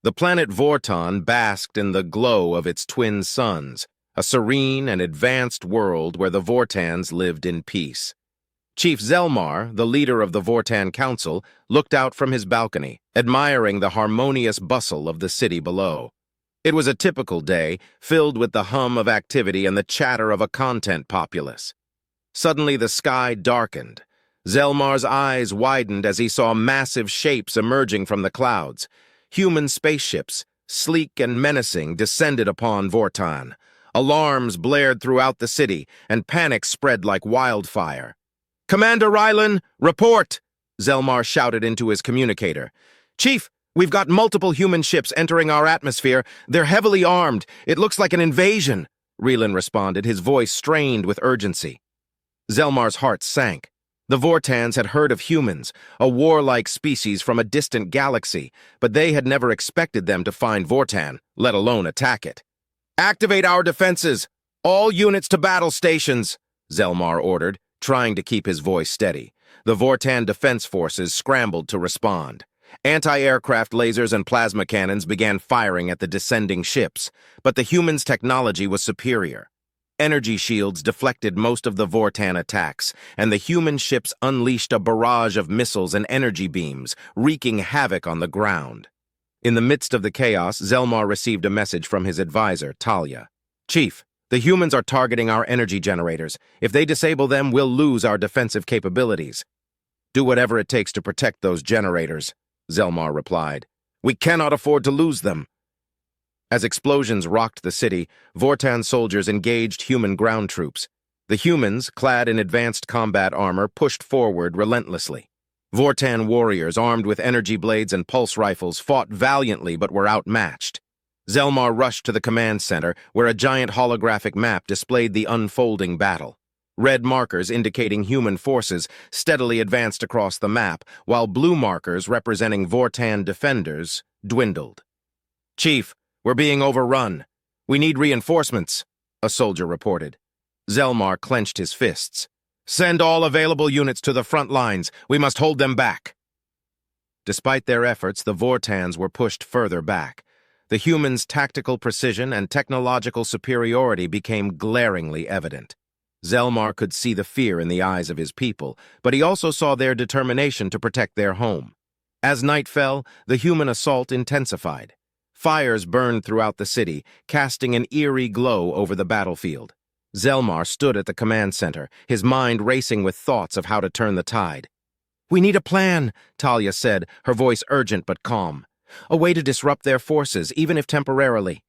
The planet Vortan basked in the glow of its twin suns, a serene and advanced world where the Vortans lived in peace. Chief Zelmar, the leader of the Vortan Council, looked out from his balcony, admiring the harmonious bustle of the city below. It was a typical day, filled with the hum of activity and the chatter of a content populace. Suddenly the sky darkened. Zelmar's eyes widened as he saw massive shapes emerging from the clouds. Human spaceships, sleek and menacing, descended upon Vortan. Alarms blared throughout the city, and panic spread like wildfire. "Commander Rylan, report!" Zelmar shouted into his communicator. "Chief, we've got multiple human ships entering our atmosphere. They're heavily armed. It looks like an invasion," Rylan responded, his voice strained with urgency. Zelmar's heart sank. The Vortans had heard of humans, a warlike species from a distant galaxy, but they had never expected them to find Vortan, let alone attack it. "Activate our defenses! All units to battle stations!" Zelmar ordered, trying to keep his voice steady. The Vortan defense forces scrambled to respond. Anti-aircraft lasers and plasma cannons began firing at the descending ships, but the humans' technology was superior. Energy shields deflected most of the Vortan attacks, and the human ships unleashed a barrage of missiles and energy beams, wreaking havoc on the ground. In the midst of the chaos, Zelmar received a message from his advisor, Talia. "Chief, the humans are targeting our energy generators. If they disable them, we'll lose our defensive capabilities." "Do whatever it takes to protect those generators," Zelmar replied. "We cannot afford to lose them." As explosions rocked the city, Vortan soldiers engaged human ground troops. The humans, clad in advanced combat armor, pushed forward relentlessly. Vortan warriors, armed with energy blades and pulse rifles, fought valiantly but were outmatched. Zelmar rushed to the command center, where a giant holographic map displayed the unfolding battle. Red markers indicating human forces steadily advanced across the map, while blue markers representing Vortan defenders dwindled. "Chief, we're being overrun. We need reinforcements," a soldier reported. Zelmar clenched his fists. "Send all available units to the front lines. We must hold them back." Despite their efforts, the Vortans were pushed further back. The humans' tactical precision and technological superiority became glaringly evident. Zelmar could see the fear in the eyes of his people, but he also saw their determination to protect their home. As night fell, the human assault intensified. Fires burned throughout the city, casting an eerie glow over the battlefield. Zelmar stood at the command center, his mind racing with thoughts of how to turn the tide. "We need a plan," Talia said, her voice urgent but calm. "A way to disrupt their forces, even if temporarily."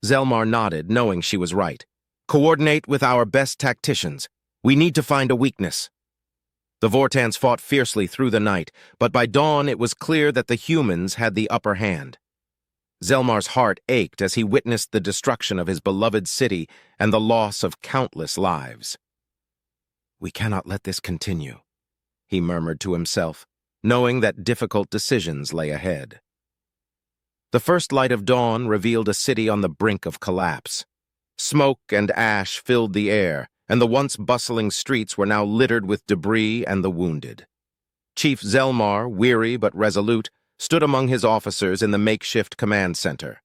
Zelmar nodded, knowing she was right. "Coordinate with our best tacticians. We need to find a weakness." The Vortans fought fiercely through the night, but by dawn it was clear that the humans had the upper hand. Zelmar's heart ached as he witnessed the destruction of his beloved city and the loss of countless lives. "We cannot let this continue," he murmured to himself, knowing that difficult decisions lay ahead. The first light of dawn revealed a city on the brink of collapse. Smoke and ash filled the air, and the once bustling streets were now littered with debris and the wounded. Chief Zelmar, weary but resolute, stood among his officers in the makeshift command center.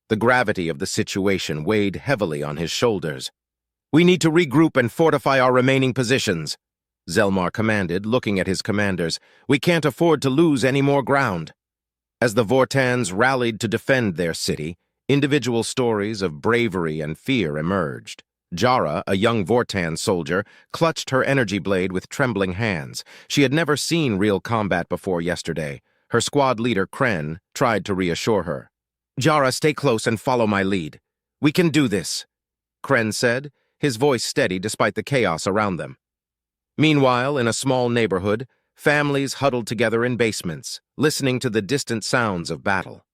The gravity of the situation weighed heavily on his shoulders. "We need to regroup and fortify our remaining positions," Zelmar commanded, looking at his commanders. "We can't afford to lose any more ground." As the Vortans rallied to defend their city, individual stories of bravery and fear emerged. Jara, a young Vortan soldier, clutched her energy blade with trembling hands. She had never seen real combat before yesterday. Her squad leader, Kren, tried to reassure her. "Jara, stay close and follow my lead. We can do this," Kren said, his voice steady despite the chaos around them. Meanwhile, in a small neighborhood, families huddled together in basements, listening to the distant sounds of battle.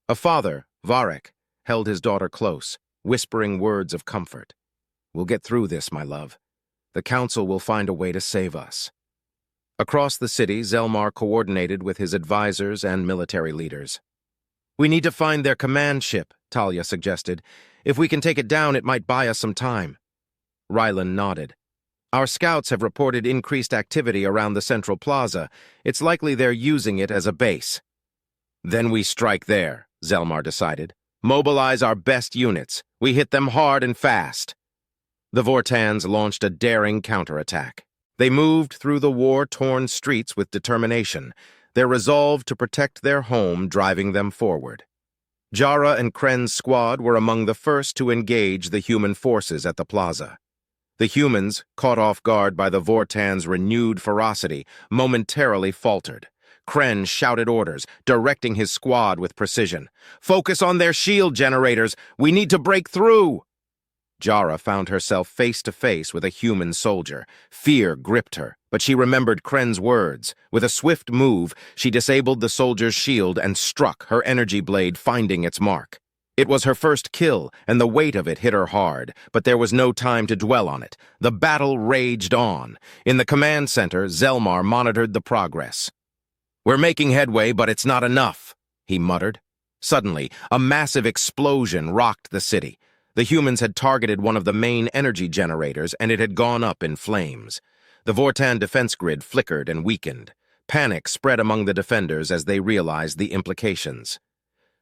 A father, Varek, held his daughter close, whispering words of comfort. "We'll get through this, my love. The Council will find a way to save us." Across the city, Zelmar coordinated with his advisors and military leaders. "We need to find their command ship," Talia suggested. "If we can take it down, it might buy us some time." Rylan nodded. "Our scouts have reported increased activity around the central plaza. It's likely they're using it as a base." "Then we strike there," Zelmar decided. Mobilize our best units. We hit them hard and fast. The Vortans launched a daring counterattack. They moved through the war-torn streets with determination, their resolve to protect their home driving them forward. Jara and Kren's squad were among the first to engage the human forces at the plaza. The humans, caught off guard by the Vortans' renewed ferocity, momentarily faltered. Kren shouted orders, directing his squad with precision. "Focus on their shield generators! We need to break through!" Jara found herself face to face with a human soldier. Fear gripped her, but she remembered Kren's words. With a swift move, she disabled the soldier's shield and struck, her energy blade finding its mark. It was her first kill, and the weight of it hit her hard, but there was no time to dwell on it. The battle raged on. In the command center, Zelmar monitored the progress. "We're making headway, but it's not enough," he muttered. Suddenly, a massive explosion rocked the city. The humans had targeted one of the main energy generators, and it had gone up in flames. The Vortan defense grid flickered and weakened. Panic spread among the defenders as they realized the implications.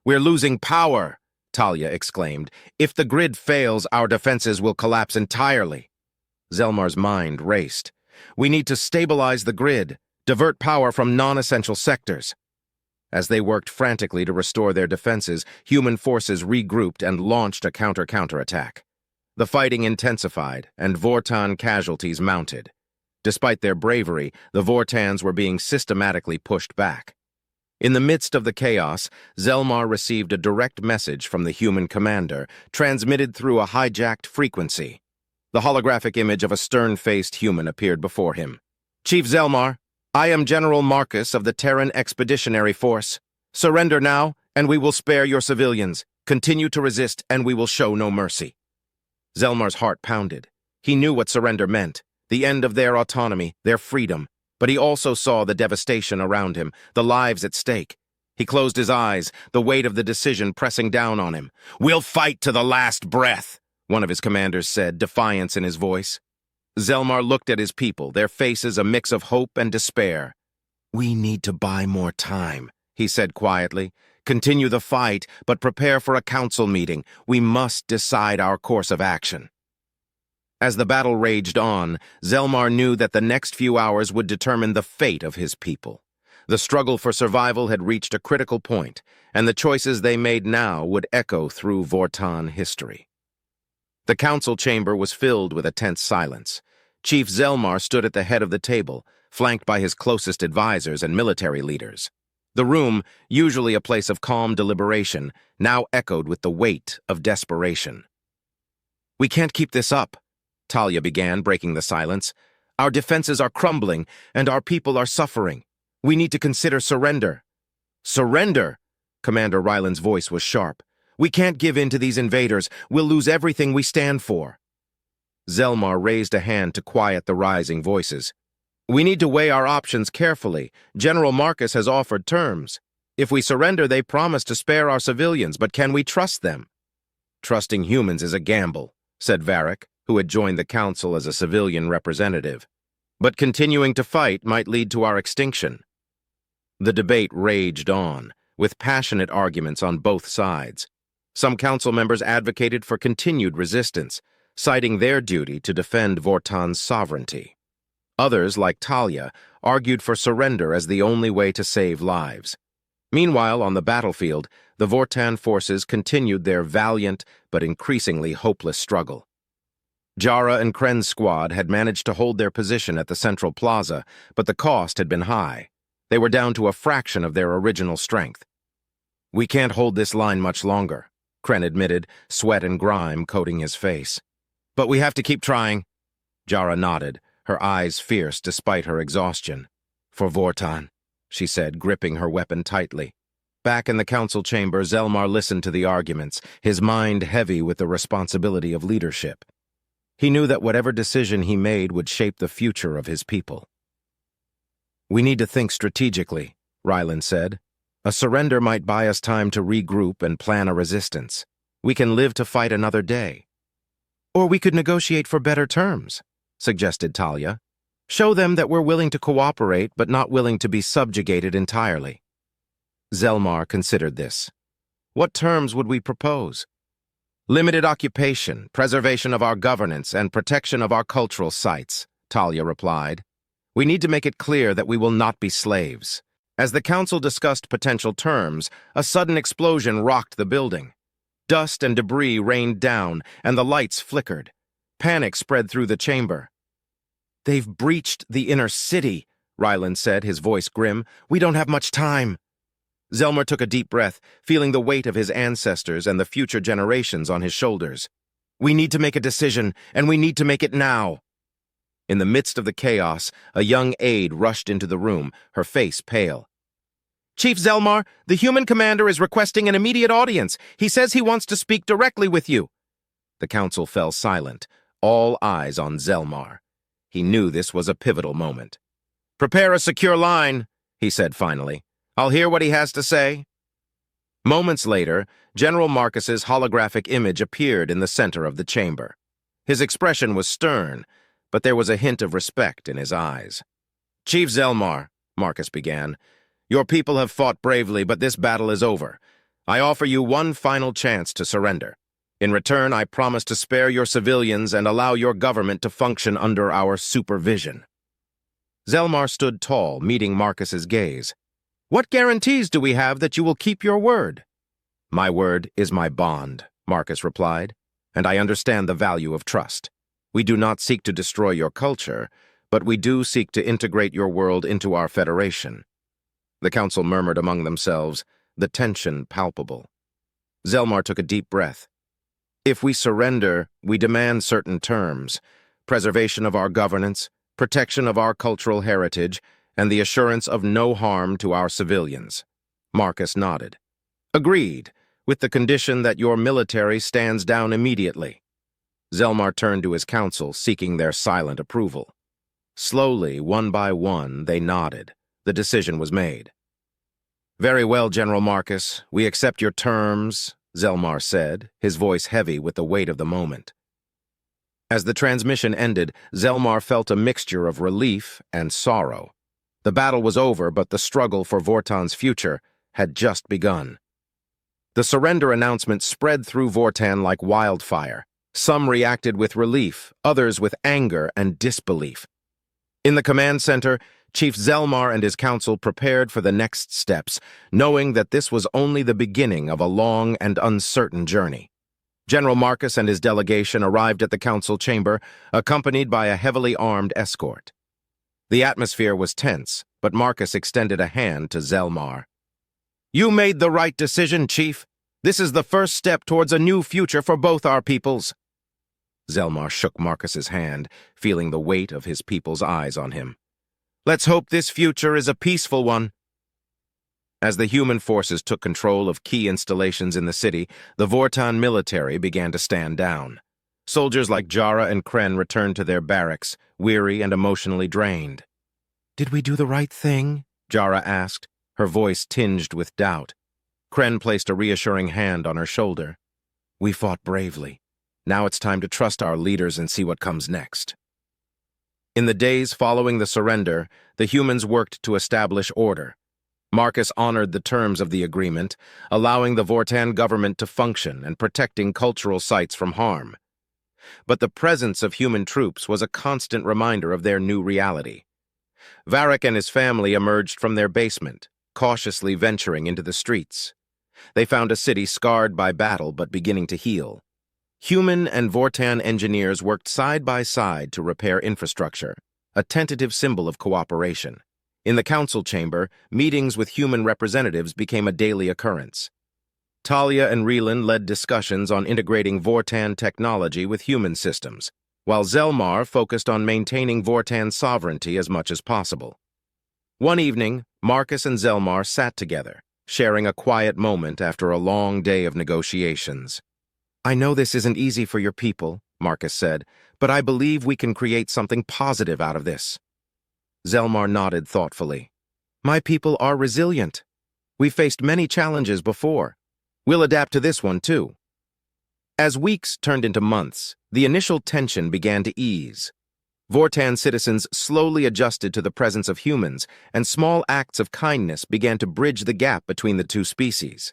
"We're losing power," Talia exclaimed. "If the grid fails, our defenses will collapse entirely." Zelmar's mind raced. "We need to stabilize the grid, divert power from non-essential sectors." As they worked frantically to restore their defenses, human forces regrouped and launched a counterattack. The fighting intensified, and Vortan casualties mounted. Despite their bravery, the Vortans were being systematically pushed back. In the midst of the chaos, Zelmar received a direct message from the human commander, transmitted through a hijacked frequency. The holographic image of a stern-faced human appeared before him. "Chief Zelmar, I am General Marcus of the Terran Expeditionary Force. Surrender now, and we will spare your civilians. Continue to resist, and we will show no mercy." Zelmar's heart pounded. He knew what surrender meant, the end of their autonomy, their freedom, but he also saw the devastation around him, the lives at stake. He closed his eyes, the weight of the decision pressing down on him. "We'll fight to the last breath," one of his commanders said, defiance in his voice. Zelmar looked at his people, their faces a mix of hope and despair. "We need to buy more time," he said quietly. "Continue the fight, but prepare for a council meeting. We must decide our course of action." As the battle raged on, Zelmar knew that the next few hours would determine the fate of his people. The struggle for survival had reached a critical point, and the choices they made now would echo through Vortan history. The council chamber was filled with a tense silence. Chief Zelmar stood at the head of the table, flanked by his closest advisors and military leaders. The room, usually a place of calm deliberation, now echoed with the weight of desperation. "We can't keep this up," Talia began, breaking the silence. "Our defenses are crumbling, and our people are suffering. We need to consider surrender." "Surrender?" Commander Ryland's voice was sharp. "We can't give in to these invaders. We'll lose everything we stand for." Zelmar raised a hand to quiet the rising voices. "We need to weigh our options carefully. General Marcus has offered terms. If we surrender, they promise to spare our civilians, but can we trust them?" "Trusting humans is a gamble," said Varric, who had joined the council as a civilian representative. "But continuing to fight might lead to our extinction." The debate raged on, with passionate arguments on both sides. Some council members advocated for continued resistance, citing their duty to defend Vortan's sovereignty. Others, like Talia, argued for surrender as the only way to save lives. Meanwhile, on the battlefield, the Vortan forces continued their valiant but increasingly hopeless struggle. Jara and Kren's squad had managed to hold their position at the central plaza, but the cost had been high. They were down to a fraction of their original strength. "We can't hold this line much longer," Kren admitted, sweat and grime coating his face. "But we have to keep trying." Jara nodded, her eyes fierce despite her exhaustion. "For Vortan," she said, gripping her weapon tightly. Back in the council chamber, Zelmar listened to the arguments, his mind heavy with the responsibility of leadership. He knew that whatever decision he made would shape the future of his people. "We need to think strategically," Ryland said. "A surrender might buy us time to regroup and plan a resistance. We can live to fight another day." "Or we could negotiate for better terms," suggested Talia. "Show them that we're willing to cooperate but not willing to be subjugated entirely." Zelmar considered this. What terms would we propose? Limited occupation, preservation of our governance, and protection of our cultural sites, Talia replied. We need to make it clear that we will not be slaves. As the council discussed potential terms, a sudden explosion rocked the building. Dust and debris rained down, and the lights flickered. Panic spread through the chamber. They've breached the inner city, Ryland said, his voice grim. We don't have much time. Zelmar took a deep breath, feeling the weight of his ancestors and the future generations on his shoulders. We need to make a decision, and we need to make it now. In the midst of the chaos, a young aide rushed into the room, her face pale. Chief Zelmar, the human commander is requesting an immediate audience. He says he wants to speak directly with you. The council fell silent, all eyes on Zelmar. He knew this was a pivotal moment. Prepare a secure line, he said finally. I'll hear what he has to say. Moments later, General Marcus's holographic image appeared in the center of the chamber. His expression was stern, but there was a hint of respect in his eyes. Chief Zelmar, Marcus began, your people have fought bravely, but this battle is over. I offer you one final chance to surrender. In return, I promise to spare your civilians and allow your government to function under our supervision. Zelmar stood tall, meeting Marcus's gaze. What guarantees do we have that you will keep your word? My word is my bond, Marcus replied, and I understand the value of trust. We do not seek to destroy your culture, but we do seek to integrate your world into our federation. The council murmured among themselves, the tension palpable. Zelmar took a deep breath. If we surrender, we demand certain terms: preservation of our governance, protection of our cultural heritage, and the assurance of no harm to our civilians. Marcus nodded. Agreed, with the condition that your military stands down immediately. Zelmar turned to his council, seeking their silent approval. Slowly, one by one, they nodded. The decision was made. Very well, General Marcus. We accept your terms, Zelmar said, his voice heavy with the weight of the moment. As the transmission ended, Zelmar felt a mixture of relief and sorrow. The battle was over, but the struggle for Vortan's future had just begun. The surrender announcement spread through Vortan like wildfire. Some reacted with relief, others with anger and disbelief. In the command center, Chief Zelmar and his council prepared for the next steps, knowing that this was only the beginning of a long and uncertain journey. General Marcus and his delegation arrived at the council chamber, accompanied by a heavily armed escort. The atmosphere was tense, but Marcus extended a hand to Zelmar. You made the right decision, Chief. This is the first step towards a new future for both our peoples. Zelmar shook Marcus's hand, feeling the weight of his people's eyes on him. Let's hope this future is a peaceful one. As the human forces took control of key installations in the city, the Vortan military began to stand down. Soldiers like Jara and Kren returned to their barracks, weary and emotionally drained. Did we do the right thing? Jara asked, her voice tinged with doubt. Kren placed a reassuring hand on her shoulder. We fought bravely. Now it's time to trust our leaders and see what comes next. In the days following the surrender, the humans worked to establish order. Marcus honored the terms of the agreement, allowing the Vortan government to function and protecting cultural sites from harm. But the presence of human troops was a constant reminder of their new reality. Varric and his family emerged from their basement, cautiously venturing into the streets. They found a city scarred by battle but beginning to heal. Human and Vortan engineers worked side by side to repair infrastructure, a tentative symbol of cooperation. In the council chamber, meetings with human representatives became a daily occurrence. Talia and Ryland led discussions on integrating Vortan technology with human systems, while Zelmar focused on maintaining Vortan sovereignty as much as possible. One evening, Marcus and Zelmar sat together, sharing a quiet moment after a long day of negotiations. I know this isn't easy for your people, Marcus said, but I believe we can create something positive out of this. Zelmar nodded thoughtfully. My people are resilient. We've faced many challenges before. We'll adapt to this one too. As weeks turned into months, the initial tension began to ease. Vortan citizens slowly adjusted to the presence of humans, and small acts of kindness began to bridge the gap between the two species.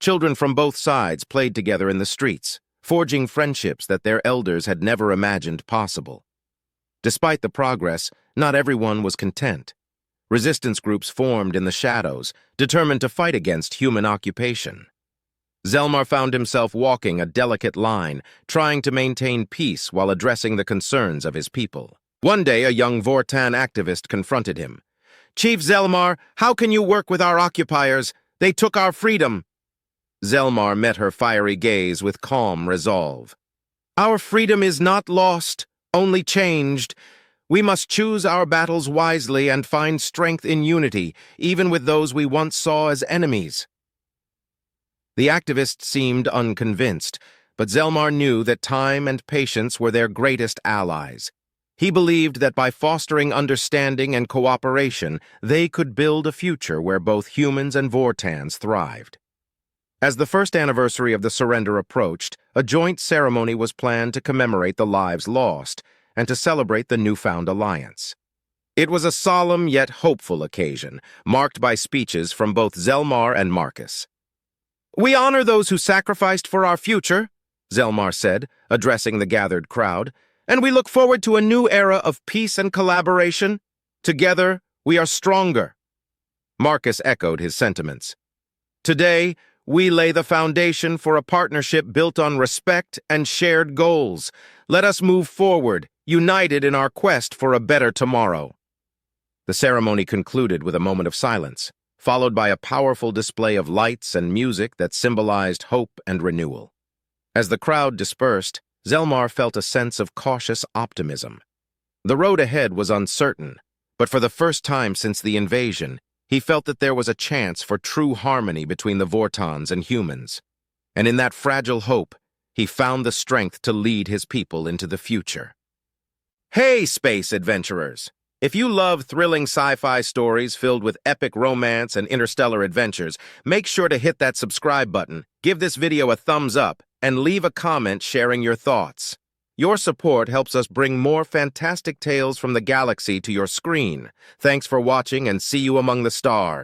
Children from both sides played together in the streets, forging friendships that their elders had never imagined possible. Despite the progress, not everyone was content. Resistance groups formed in the shadows, determined to fight against human occupation. Zelmar found himself walking a delicate line, trying to maintain peace while addressing the concerns of his people. One day, a young Vortan activist confronted him. "Chief Zelmar, how can you work with our occupiers? They took our freedom." Zelmar met her fiery gaze with calm resolve. "Our freedom is not lost, only changed. We must choose our battles wisely and find strength in unity, even with those we once saw as enemies." The activist seemed unconvinced, but Zelmar knew that time and patience were their greatest allies. He believed that by fostering understanding and cooperation, they could build a future where both humans and Vortans thrived. As the first anniversary of the surrender approached, a joint ceremony was planned to commemorate the lives lost and to celebrate the newfound alliance. It was a solemn yet hopeful occasion, marked by speeches from both Zelmar and Marcus. "We honor those who sacrificed for our future," Zelmar said, addressing the gathered crowd, "and we look forward to a new era of peace and collaboration. Together, we are stronger." Marcus echoed his sentiments. "Today, we lay the foundation for a partnership built on respect and shared goals. Let us move forward, united in our quest for a better tomorrow." The ceremony concluded with a moment of silence, followed by a powerful display of lights and music that symbolized hope and renewal. As the crowd dispersed, Zelmar felt a sense of cautious optimism. The road ahead was uncertain, but for the first time since the invasion, he felt that there was a chance for true harmony between the Vortans and humans. And in that fragile hope, he found the strength to lead his people into the future. Hey, space adventurers! If you love thrilling sci-fi stories filled with epic romance and interstellar adventures, make sure to hit that subscribe button, give this video a thumbs up, and leave a comment sharing your thoughts. Your support helps us bring more fantastic tales from the galaxy to your screen. Thanks for watching and see you among the stars.